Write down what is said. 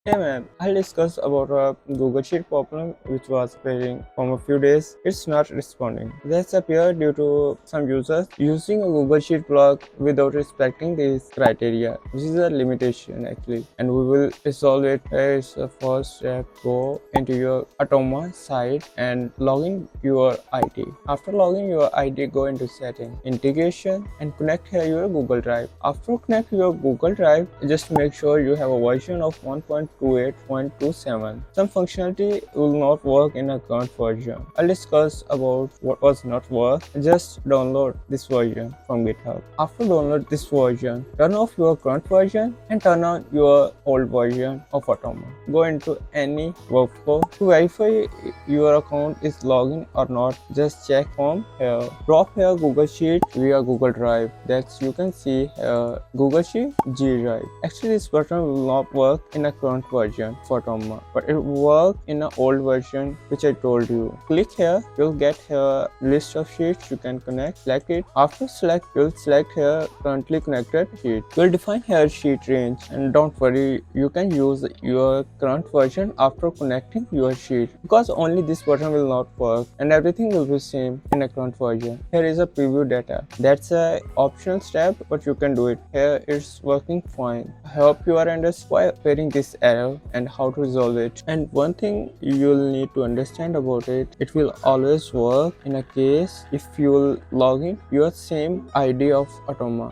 Hey man, I'll discuss about a Google Sheet problem which was appearing from a few days. It's not responding. This appeared due to some users using a Google Sheet block without respecting this criteria, which is a limitation actually. And we will resolve it. Here's the first step. Go into your Automa site and log in your ID. After logging your ID, go into setting, integration, and connect here your Google Drive. After connect your Google Drive, just make sure you have a version of 1.28.27. Some functionality will not work in a current version. I'll discuss about what was not work. Just download this version from GitHub. After download this version, turn off your current version and turn on your old version of Automa. Go into any workflow to verify your account is logged in or not. Just check from here. Drop here Google Sheet via Google Drive. That's you can see here Google Sheet GDrive. Actually, this button will not work in a current version for Automa, but it will work in an old version which I told you. Click here, you'll get here list of sheets you can connect. Select it. After select, you'll select here currently connected sheet. You'll define here sheet range, and don't worry, you can use your current version after connecting your sheet, because only this button will not work and everything will be same in a current version. Here is a preview data. That's a optional step, but you can do it. Here it's working fine. I hope you are understanding why appearing this error and how to resolve it. And one thing you'll need to understand about it, it will always work in a case if you will log in your same ID of Automa.